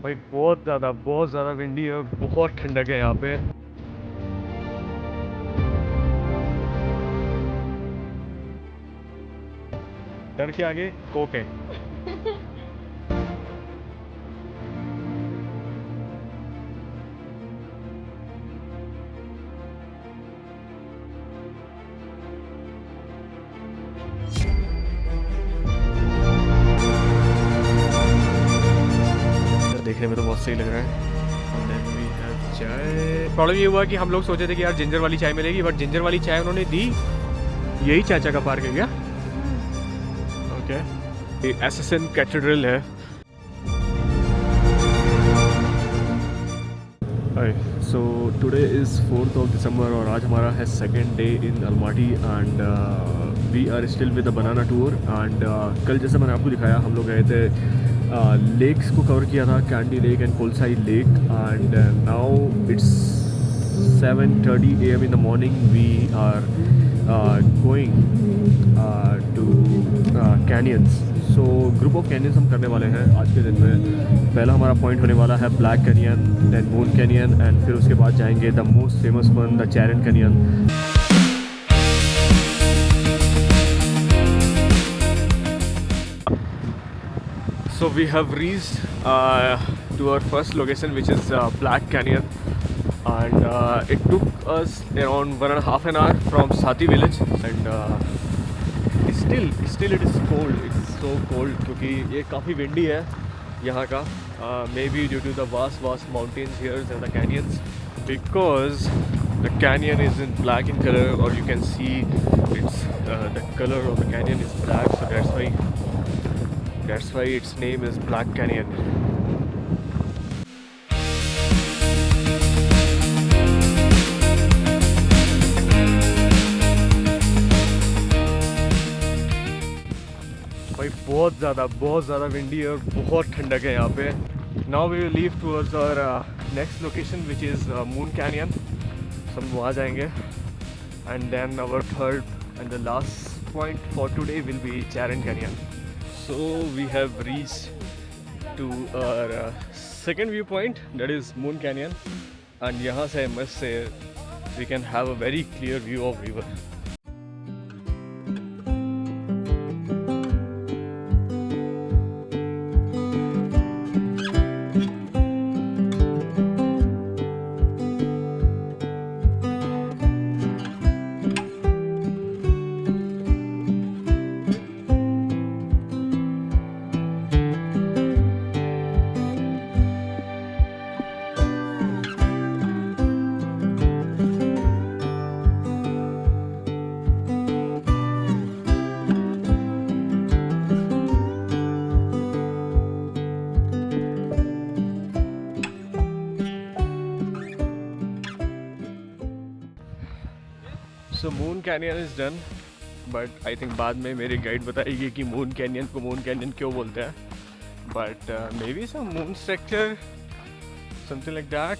भाई बहुत ज़्यादा विंडी है, बहुत ठंडक है यहाँ पे। डर के आगे कोक है। देखने में तो बहुत सही लग रहा है। चाय, प्रॉब्लम ये हुआ कि हम लोग सोचे थे कि यार जिंजर वाली चाय मिलेगी, बट जिंजर वाली चाय उन्होंने दी। यही चाचा का पार्क है क्या? ओके, एसएसएन कैथेड्रल है। So today is 4th of December और आज हमारा है second day in Almaty and we are still with the banana tour. And कल जैसे मैंने आपको दिखाया हम लोग गए थे लेक्स को कवर किया था, Kaindy lake and Kolsai lake. And now it's 7:30 AM in the morning. We are going to canyons. So group of canyons हम करने वाले हैं आज के दिन में। पहला हमारा पॉइंट होने वाला है Black Canyon, then Moon Canyon and फिर उसके बाद जाएंगे the most famous one, the Charyn Canyon. So we have reached to our first location which is Black Canyon and it took us around 1.5 an hour from Sati village and still it is cold, it's so cold क्योंकि ये काफ़ी windy है यहाँ का, maybe due to the vast mountains here and the canyons, because the canyon is in black in color, or you can see it's the color of the canyon is black, so that's why its name is Black Canyon. भाई बहुत ज़्यादा windy है और बहुत ठंडक है यहाँ पे। Now we will leave towards our next location which is Moon Canyon. हम वहाँ जाएंगे and then our third and the last point for today will be Charyn Canyon. So we have reached to our second view point, that is Moon Canyon. And यहाँ से मस्त से we can have a very clear view of river. So Moon Canyon is done, but I think बाद में मेरी guide बताएगी कि Moon Canyon को मून कैनियन क्यों बोलते हैं, but may be some moon structure something like that.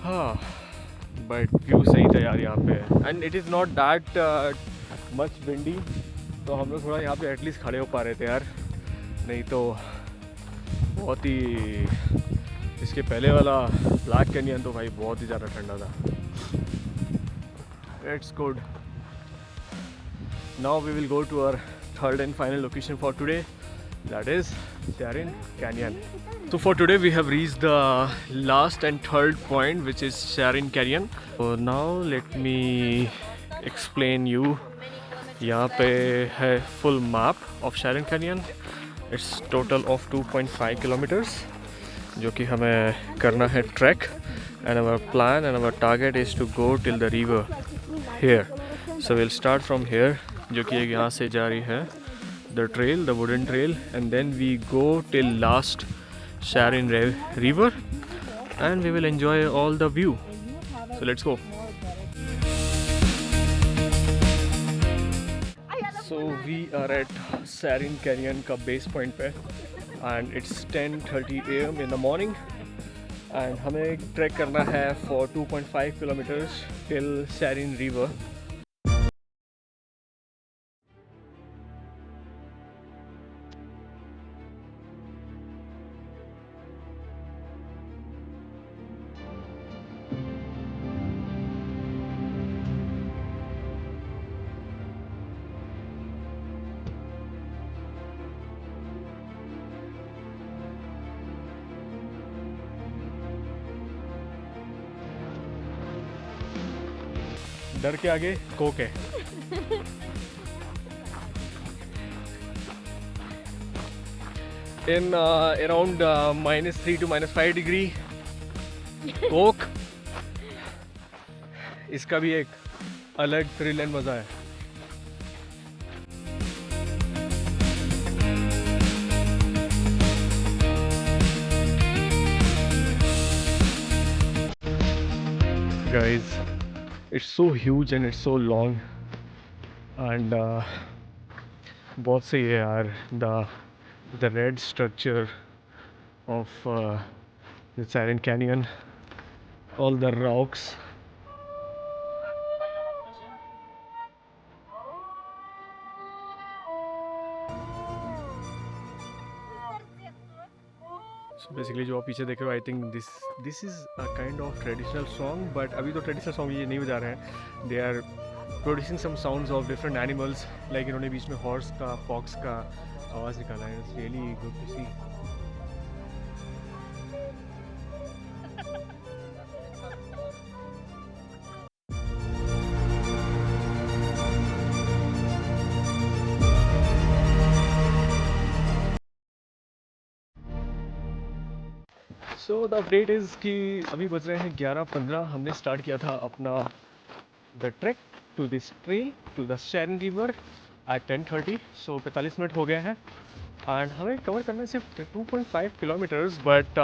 हाँ, बट व्यू सही था यार यहाँ पे, and it is not that much windy, तो हम लोग थोड़ा यहाँ पे एटलीस्ट खड़े हो पा रहे थे यार, नहीं तो बहुत ही इसके पहले वाला ब्लैक कैनियन तो भाई बहुत ही ज़्यादा ठंडा था। It's good. Now we will go to our third and final location for today, that is Chairin Canyon. So for today we have reached the last and third point, which is Chairin Canyon. So now let me explain you. यहाँ पे है full map of Chairin Canyon. It's total of 2.5 kilometers, जो कि हमें करना है trek, and our plan and our target is to go till the river here. So we'll start from here, जो कि एक यहाँ से जा रही है the trail, the wooden trail, and then we go till last Chairin river and we will enjoy all the view. So let's go. So we are at Chairin Canyon का base point पे, and it's 10:30 AM in the morning, and हमें track करना है for 2.5 kilometers till Chairin river. डर के आगे Coke है। In around -3 to -5 degree, Coke, इसका भी एक अलग थ्रिल एंड मज़ा है। Guys, it's so huge and it's so long and बहुत सही है यार। The red structure of the Siren Canyon, all the rocks. So basically जो आप पीछे देख रहे हो, I think this is a kind of traditional song, but अभी तो traditional song ये नहीं बजा रहे हैं। They are producing some sounds of different animals, like इन्होंने बीच में horse का, fox का आवाज़ निकाला है। It's really good to see. So the update is कि अभी बज रहे हैं 11:15। हमने स्टार्ट किया था अपना the trek to this trail to the Sharon River at 10:30। So 45 minute हो गए हैं एंड हमें कवर करना है सिर्फ 2.5 किलोमीटर्स, बट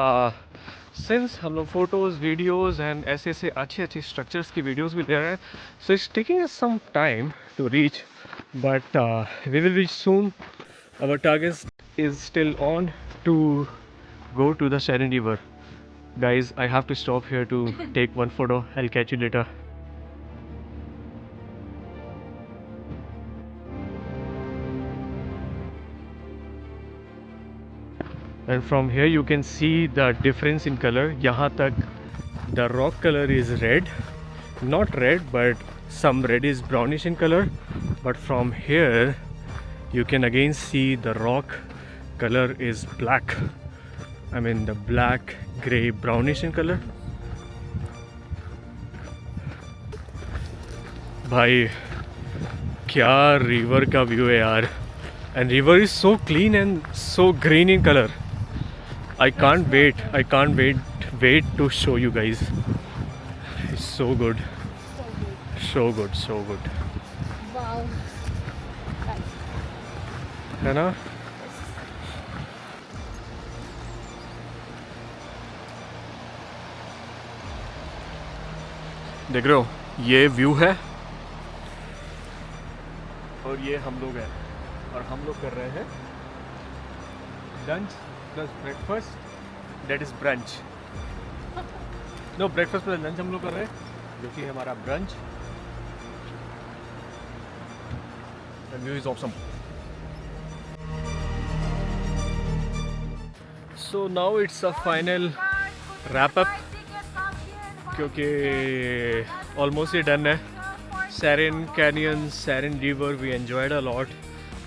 सिंस हम लोग फ़ोटोज़, वीडियोज़ एंड ऐसे अच्छे स्ट्रक्चर्स की वीडियोज़ भी ले रहे हैं, so it's taking us some time to reach, but we will reach soon. Our target is still on to go to the Sharon River. Guys, I have to stop here to take one photo. I'll catch you later. And from here you can see the difference in color. यहाँ तक the rock color is red, not red but some red is brownish in color, but from here you can again see the rock color is black. I mean the black, grey, brownish in color. भाई क्या river का view है यार, and river is so clean and so green in color. I can't wait to show you guys. It's so good. So good. Wow. है ना? देख रहे हो, ये व्यू है और ये हम लोग हैं, और हम लोग कर रहे हैं lunch plus breakfast, that is brunch. No, breakfast plus lunch हम लोग कर रहे हैं, जो कि है हमारा brunch. The view is awesome. So now it's a final wrap up, क्योंकि ऑलमोस्ट ये डन है। Sharon Canyon, Sharon River, we enjoyed a lot.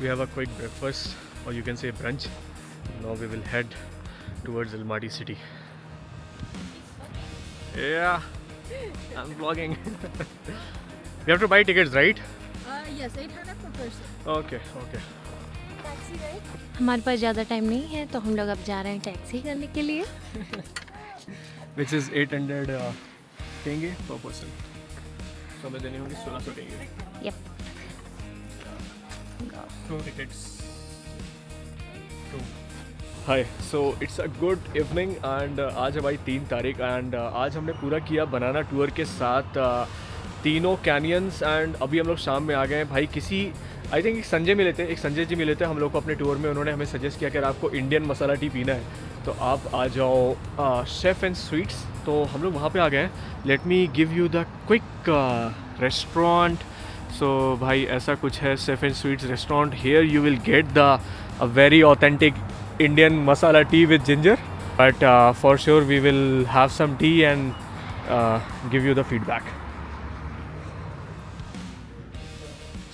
We have a quick breakfast, or you can say brunch. Now we will head towards Almaty city. Yeah, I'm vlogging. We have to buy tickets, right? Yes, 800 per person. Okay. Taxi, right? हमारे पास ज़्यादा time नहीं है तो हम लोग अब जा रहे हैं टैक्सी करने के लिए। Which is 800 टेंगे per person. So हमें देने होंगे 1600 टेंगे। Yep. 2 tickets. 2. Hi, so it's a good evening and आज है भाई 3 तारीख and आज हमने पूरा किया बनाना टूर के साथ तीनों कैनियंस, एंड अभी हम लोग शाम में आ गए हैं भाई। किसी आई थिंक एक संजय जी मिले थे हम लोग को अपने टूर में। उन्होंने हमें सजेस्ट किया कि अगर आपको इंडियन मसाला टी पीना है तो आप आ जाओ शेफ़ एंड स्वीट्स। तो हम लोग वहाँ पे आ गए हैं। Let me give you the quick restaurant. So भाई ऐसा कुछ है, chef and sweets restaurant. Here you will get the very authentic Indian masala tea with ginger, but for sure we will have some tea and give you the feedback.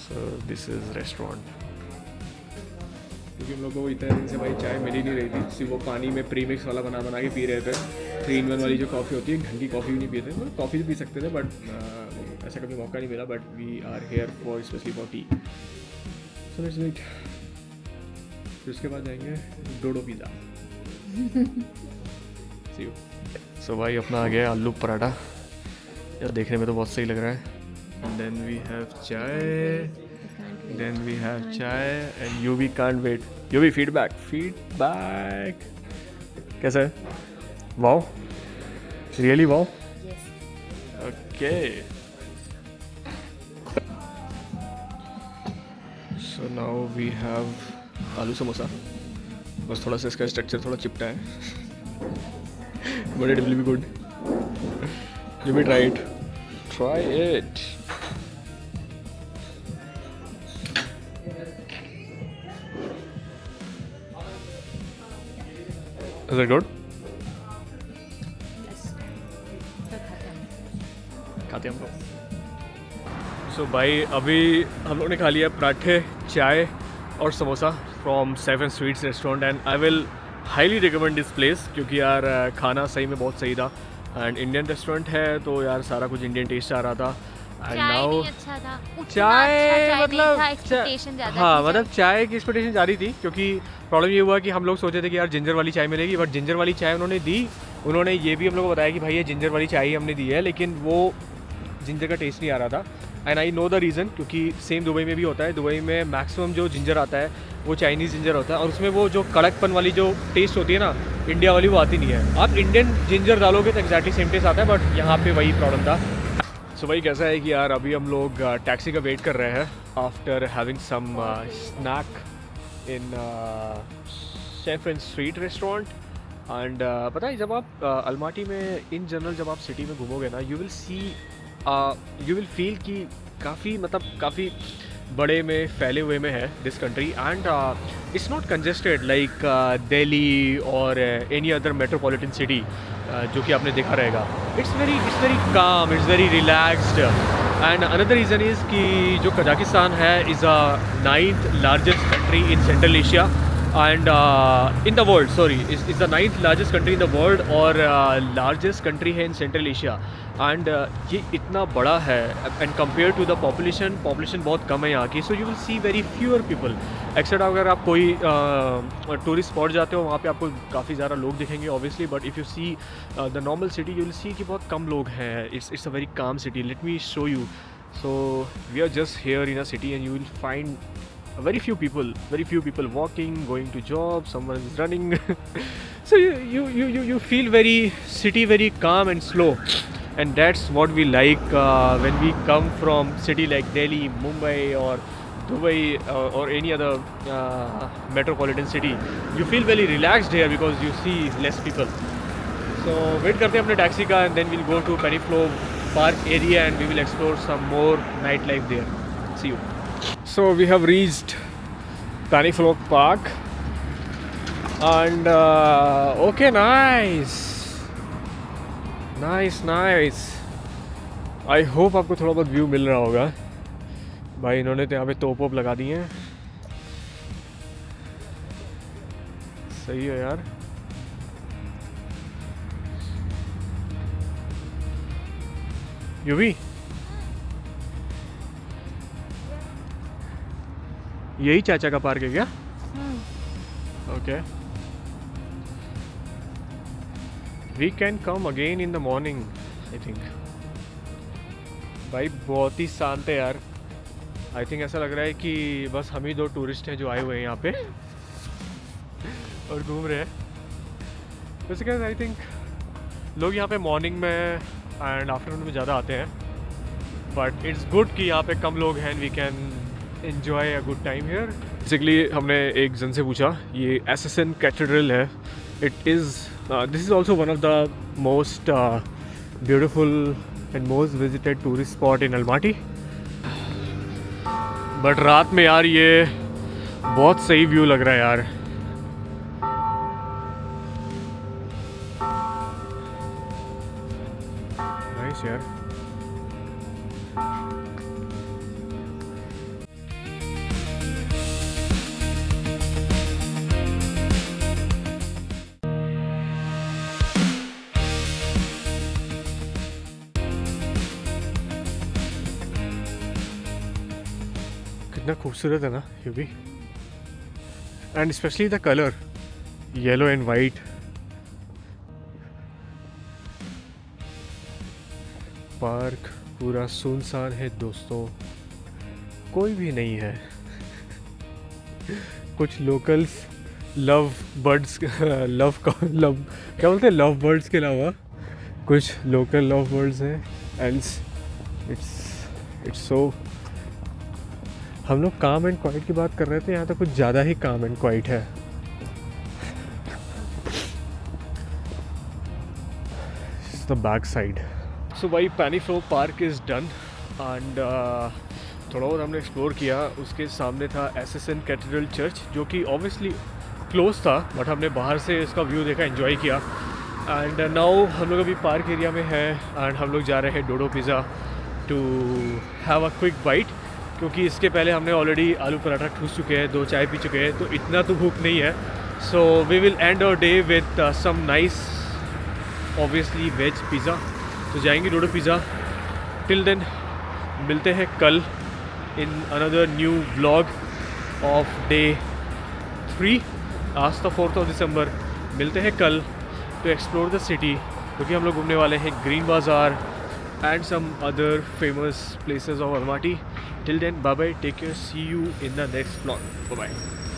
So this is restaurant. क्योंकि हम लोग को इतने दिन से भाई चाय मिल ही नहीं रही थी, सिर्फ वो पानी में प्रीमिक्स वाला बना के पी रहे थे। 3-in-1 वाली जो कॉफ़ी होती है, ढंग की कॉफ़ी भी नहीं पीते, मतलब कॉफ़ी भी पी सकते थे बट ऐसा कभी मौका नहीं मिला, but we are here for specially for tea. So let's wait. फिर उसके बाद जाएंगे डोडो पिज़्ज़ा। C you. सो भाई अपना आ गया आलू पराठा, यार देखने में तो बहुत सही लग रहा है। Then we have chai, then we have chai and you we can't wait. You we feedback कैसा है? Wow, really wow. Okay, so now we have aloo samosa. बस थोड़ा सा इसका स्ट्रक्चर थोड़ा चिपटा है but it will be good. You be try it. Is it good? खाते हैं हम लोग। सो भाई अभी हम लोग ने खा लिया पराठे, चाय और samosa from 7 Sweets restaurant and I will highly recommend this place, क्योंकि यार खाना सही में बहुत सही था एंड इंडियन रेस्टोरेंट है तो यार सारा कुछ इंडियन टेस्ट आ रहा था। एंड नाउ अच्छा था, चाय मतलब एक्सपेक्टेशन ज्यादा हाँ थी। मतलब चाय की एक्सपेक्टेशन ज़्यादा थी, क्योंकि प्रॉब्लम ये हुआ कि हम लोग सोचे थे कि यार जिंजर वाली चाय मिलेगी, बट जिंजर वाली चाय उन्होंने दी। उन्होंने ये भी हम लोग को बताया कि भाई ये जिंजर वाली चाय ही हमने दी है, लेकिन वो जिंजर का टेस्ट नहीं आ रहा था। And I know the reason, क्योंकि सेम दुबई में भी होता है। दुबई में मैक्सिमम जो जिंजर आता है वो चाइनीज़ जिंजर होता है, और उसमें वो जो कड़कपन वाली जो टेस्ट होती है ना इंडिया वाली, वो आती नहीं है। आप इंडियन जिंजर डालोगे तो एक्जैक्टली सेम टेस्ट आता है, बट यहाँ पे वही प्रॉब्लम था। सो भाई कैसा है कि यार अभी हम लोग टैक्सी का वेट कर रहे हैं after having some snack in Saffron Street restaurant. And पता है जब आप अलमाटी में इन जनरल जब आप सिटी में घूमोगे ना, यू विल फील कि काफ़ी बड़े में फैले हुए में है this country. And it's not congested like Delhi और एनी अदर मेट्रोपॉलिटन सिटी जो कि आपने देखा रहेगा। It's very calm, it's very relaxed. And another reason is कि जो कजाकिस्तान है is a 9th largest country in Central Asia and in the world, sorry is the 9th largest country in the world और largest country है in Central Asia. And ये इतना बड़ा है and compare to the population बहुत कम है यहाँ की। So you will see very fewer people except अगर आप कोई टूरिस्ट स्पॉट जाते हो वहाँ पे आपको काफ़ी ज़्यादा लोग दिखेंगे obviously, but if you see the normal city you will see कि बहुत कम लोग हैं। It's a very calm city. Let me show you. So we are just here in a city and you will find very few people walking, going to job, someone is running so you feel very calm and slow, and that's what we like when we come from city like Delhi, Mumbai or Dubai or any other metropolitan city. You feel very relaxed here because you see less people. So wait करते हैं अपने taxi का and then we'll go to Pennyflow Park area and we will explore some more nightlife there. See you. So we have reached Pennyflow Park and okay, nice. I hope आपको थोड़ा बहुत view मिल रहा होगा। भाई इन्होंने तो यहाँ पे तोप वोप लगा दिए हैं। सही है यार। यू भी यही चाचा का पार्क है क्या? Okay, we can come again in the morning I think. भाई बहुत ही शांत है यार। आई थिंक ऐसा लग रहा है कि बस हम ही 2 टूरिस्ट हैं जो आए हुए हैं यहाँ पे और घूम रहे हैं। वैसे क्या आई थिंक लोग यहाँ पे मॉर्निंग में एंड आफ्टरनून में ज़्यादा आते हैं, बट इट्स गुड कि यहाँ पे कम लोग हैं। We can enjoy a good time here. Basically हमने एक जन से पूछा, ये SSN कैथेड्रल है। This is also one of the most beautiful and most visited tourist spot in Almaty. But रात में यार ये बहुत सही व्यू लग रहा है यार। नाइस यार। कितना खूबसूरत है ना ये भी, and specially the colour yellow and white. Park पूरा सुनसान है दोस्तों, कोई भी नहीं है। कुछ लोकल्स लव बर्ड्स लव क्या बोलते हैं, लव बर्ड्स के अलावा कुछ लोकल लव बर्ड्स हैं। एल्स इट्स सो, हम लोग काम एंड क्वाइट की बात कर रहे थे, यहाँ तो कुछ ज़्यादा ही काम एंड क्वाइट है। The back side. सो भाई Panfilov park is done and थोड़ा और हमने एक्सप्लोर किया। उसके सामने था SSN कैथेड्रल चर्च, जो कि ऑब्वियसली क्लोज था, बट हमने बाहर से इसका व्यू देखा, एंजॉय किया। एंड नाउ हम लोग अभी पार्क एरिया में हैं एंड हम लोग जा रहे हैं Dodo pizza to have a quick bite, क्योंकि इसके पहले हमने ऑलरेडी आलू पराठा ठूस चुके हैं, 2 चाय पी चुके हैं, तो इतना तो भूख नहीं है। So we will end our day with some nice obviously veg pizza. तो जाएंगे डोडो पिज़्ज़ा। टिल देन मिलते हैं कल in another new vlog of day 3। आज तो 4th of December। मिलते हैं कल टू एक्सप्लोर द सिटी, क्योंकि हम लोग घूमने वाले हैं ग्रीन बाज़ार and some other famous places of Almaty. Till then, bye bye, take care, see you in the next vlog. Bye bye.